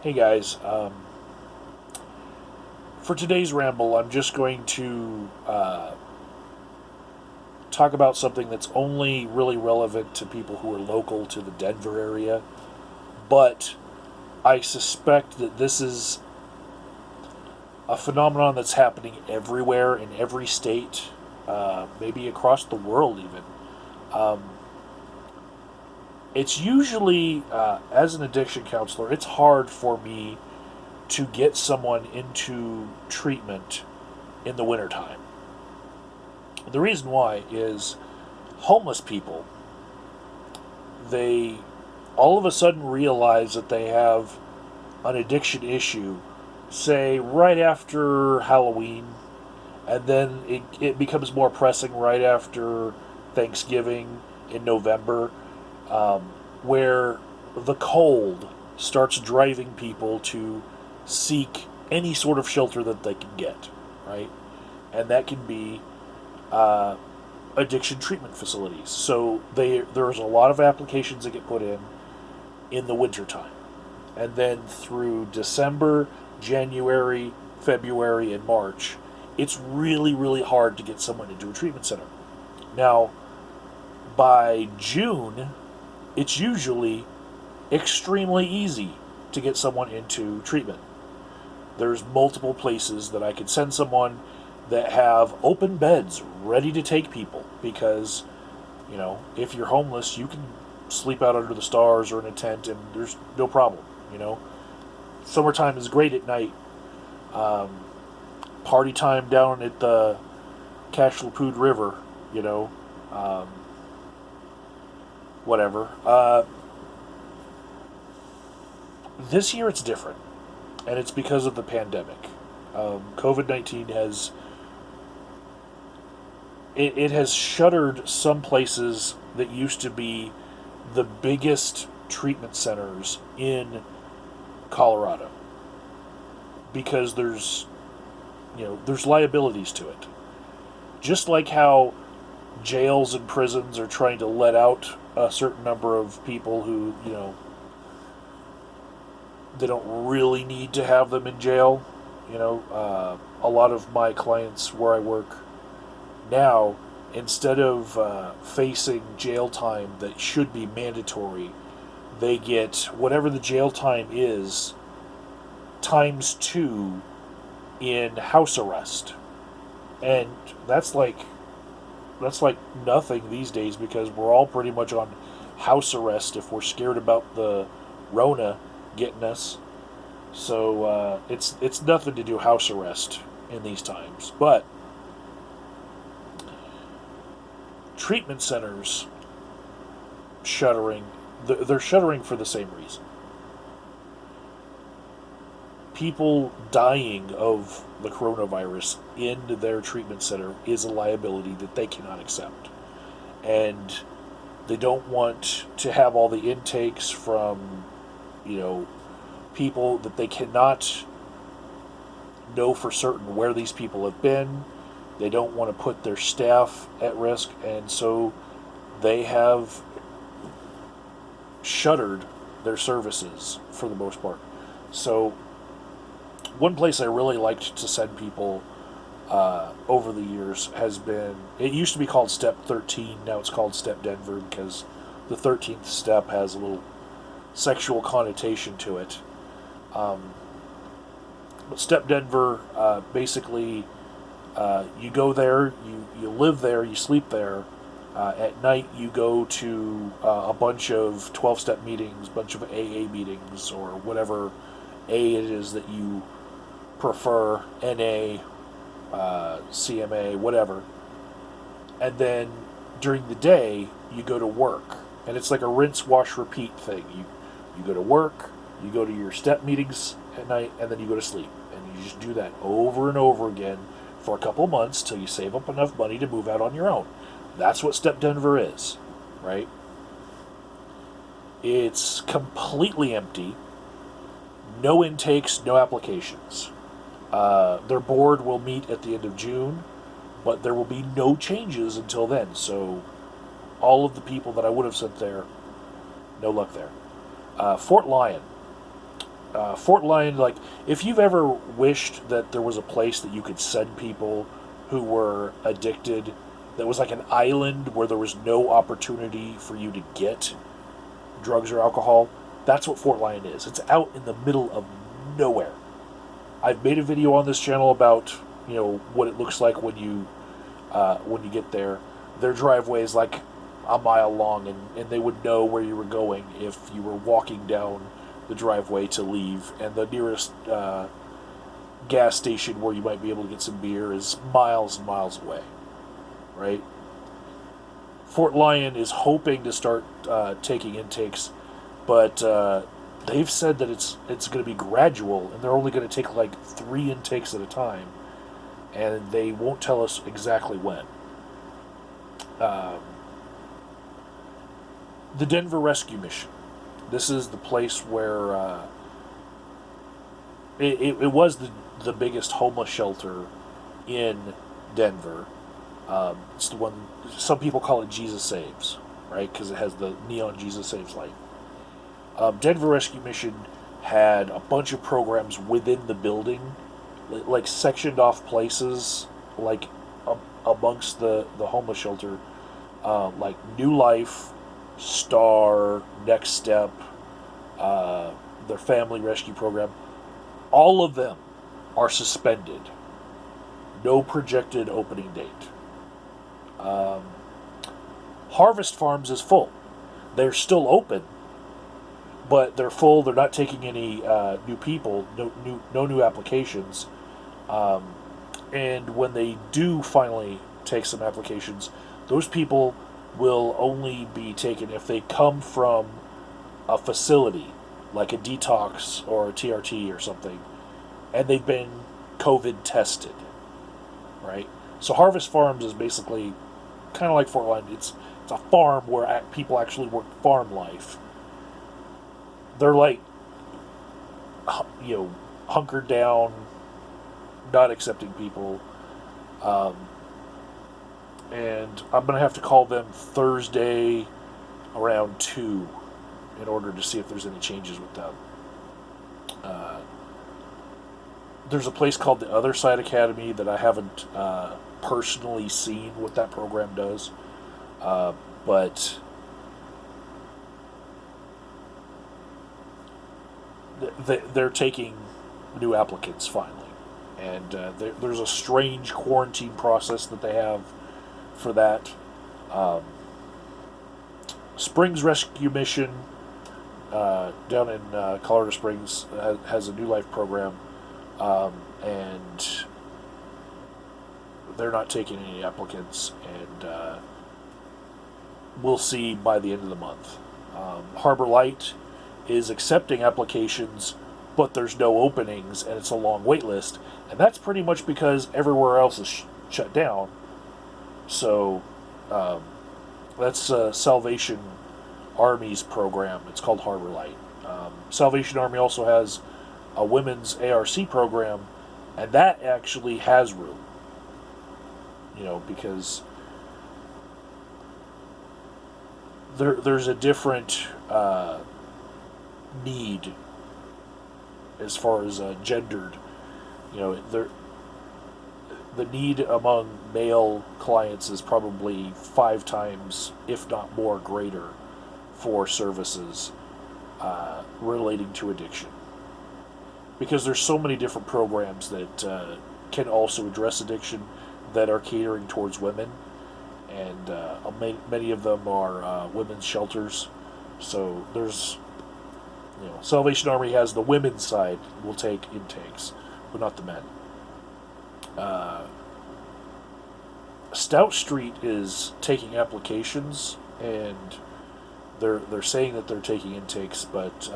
Hey guys, for today's ramble, I'm just going to talk about something that's only really relevant to people who are local to the Denver area, but I suspect that this is a phenomenon that's happening everywhere in every state, maybe across the world even. Um, it's usually, as an addiction counselor, it's hard for me to get someone into treatment in the wintertime. The reason why is homeless people, they all of a sudden realize that they have an addiction issue, say right after Halloween, and then it becomes more pressing right after Thanksgiving in November, um, where the cold starts driving people to seek any sort of shelter that they can get, right? And that can be uh, addiction treatment facilities. So there's a lot of applications that get put in the wintertime. And then through December, January, February, and March, it's really, really hard to get someone into a treatment center. Now, by June, it's usually extremely easy to get someone into treatment. There's multiple places that I could send someone that have open beds ready to take people because, if you're homeless, you can sleep out under the stars or in a tent and there's no problem. Summertime is great at night. Um, Party time down at the Kashlapud River, you know, um, whatever. This year it's different, and it's because of the pandemic. COVID-19 it has shuttered some places that used to be the biggest treatment centers in Colorado because there's liabilities to it. Just like how jails and prisons are trying to let out a certain number of people who, they don't really need to have them in jail. A lot of my clients where I work now, instead of facing jail time that should be mandatory, they get whatever the jail time is times two in house arrest, and that's like nothing these days because we're all pretty much on house arrest if we're scared about the Rona getting us. So it's nothing to do house arrest in these times, but treatment centers shuttering, they're shuttering for the same reason. People dying of the coronavirus in their treatment center is a liability that they cannot accept. And they don't want to have all the intakes from, you know, people that they cannot know for certain where these people have been. They don't want to put their staff at risk, and so they have shuttered their services for the most part. So, one place I really liked to send people over the years has been, it used to be called Step 13, now it's called Step Denver because the 13th step has a little sexual connotation to it. Um, but Step Denver, basically, you go there, you live there, you sleep there. At night, you go to a bunch of 12-step meetings, a bunch of AA meetings, or whatever A it is that you prefer, NA, CMA, whatever. And then during the day, you go to work. And it's like a rinse, wash, repeat thing. You go to work, you go to your step meetings at night, and then you go to sleep. And you just do that over and over again for a couple months till you save up enough money to move out on your own. That's what Step Denver is, right? It's completely empty. No intakes, no applications. Their board will meet at the end of June, but there will be no changes until then. So all of the people that I would have sent there, no luck there. Fort Lyon. Fort Lyon, like, if you've ever wished that there was a place that you could send people who were addicted, that was like an island where there was no opportunity for you to get drugs or alcohol, that's what Fort Lyon is. It's out in the middle of nowhere. I've made a video on this channel about, what it looks like when you get there. Their driveway is like a mile long, and they would know where you were going if you were walking down the driveway to leave, and the nearest gas station where you might be able to get some beer is miles and miles away, right? Fort Lyon is hoping to start taking intakes, but they've said that it's going to be gradual, and they're only going to take like 3 intakes at a time, and they won't tell us exactly when. The Denver Rescue Mission. This is the place where it was the biggest homeless shelter in Denver. It's the one, some people call it Jesus Saves, right? Because it has the neon Jesus Saves light. Denver Rescue Mission had a bunch of programs within the building, like sectioned off places, like amongst the homeless shelter, like New Life, Star, Next Step, their family rescue program. All of them are suspended. No projected opening date. Harvest Farms is full. They're still open, but they're full. They're not taking any new people, no new applications. And when they do finally take some applications, those people will only be taken if they come from a facility, like a detox or a TRT or something, and they've been COVID tested, right? So Harvest Farms is basically kind of like Fort Lyon. It's a farm where people actually work farm life. They're like, hunkered down, not accepting people. And I'm going to have to call them Thursday around 2 in order to see if there's any changes with them. There's a place called the Other Side Academy that I haven't personally seen what that program does. But they're taking new applicants finally. And there's a strange quarantine process that they have for that. Springs Rescue Mission down in Colorado Springs has a New Life program, and they're not taking any applicants, and we'll see by the end of the month. Harbor Light is accepting applications, but there's no openings, and it's a long wait list, and that's pretty much because everywhere else is shut down. So that's Salvation Army's program. It's called Harbor Light. Salvation Army also has a women's ARC program, and that actually has room. Because there's a different need as far as gendered. The need among male clients is probably 5 times, if not more, greater for services relating to addiction. Because there's so many different programs that can also address addiction that are catering towards women, and many of them are women's shelters. So there's, Salvation Army has the women's side, will take intakes, but not the men. Stout Street is taking applications, and they're saying that they're taking intakes, but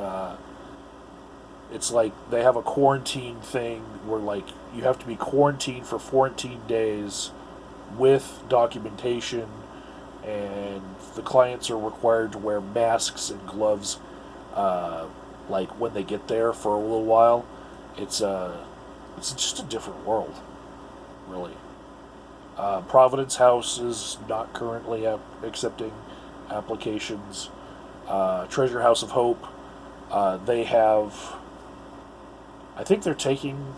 it's like they have a quarantine thing where, like, you have to be quarantined for 14 days with documentation, and the clients are required to wear masks and gloves like when they get there for a little while. It's just a different world, really. Providence House is not currently accepting applications. Treasure House of Hope, they have I think they're taking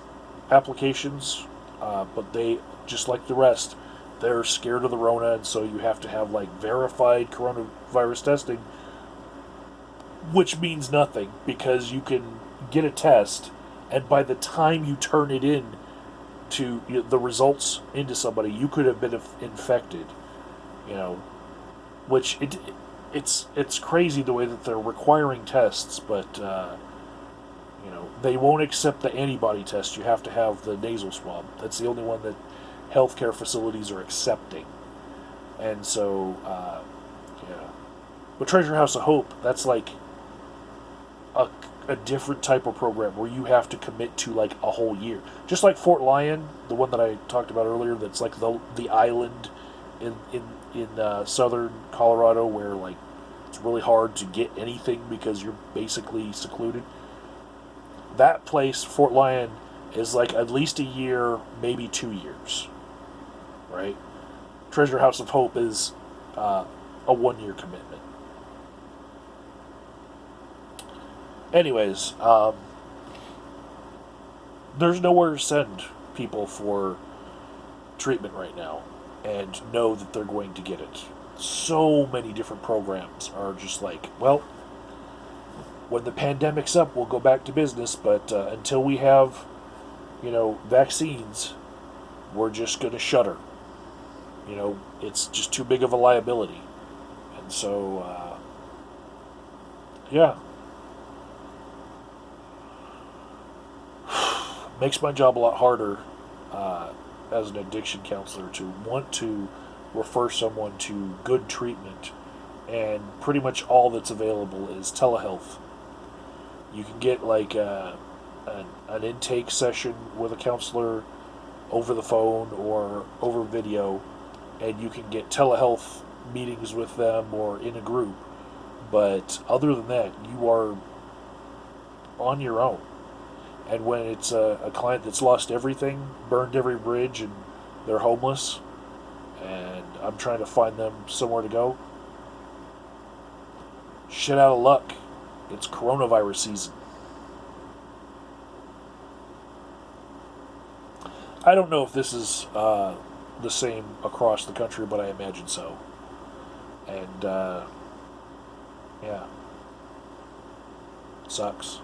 applications, but they, just like the rest, they're scared of the Rona, and so you have to have like verified coronavirus testing, which means nothing because you can get a test, and by the time you turn it in to the results into somebody, you could have been infected. You know, which it's crazy the way that they're requiring tests, but they won't accept the antibody test. You have to have the nasal swab. That's the only one that healthcare facilities are accepting, and so yeah. But Treasure House of Hope, that's like a, a different type of program where you have to commit to like a whole year. Just like Fort Lyon, the one that I talked about earlier, that's like the island in southern Colorado where like it's really hard to get anything because you're basically secluded. That place, Fort Lyon, is like at least a year, maybe 2 years, right? Treasure House of Hope is a 1 year commitment. Anyways, there's nowhere to send people for treatment right now and know that they're going to get it. So many different programs are just like, well, when the pandemic's up, we'll go back to business, but until we have, vaccines, we're just going to shutter. It's just too big of a liability. And so, yeah. Makes my job a lot harder as an addiction counselor to want to refer someone to good treatment, and pretty much all that's available is telehealth. You can get like an intake session with a counselor over the phone or over video, and you can get telehealth meetings with them or in a group. But other than that, you are on your own. And when it's a client that's lost everything, burned every bridge, and they're homeless, and I'm trying to find them somewhere to go, shit out of luck. It's coronavirus season. I don't know if this is the same across the country, but I imagine so. And, yeah. Sucks.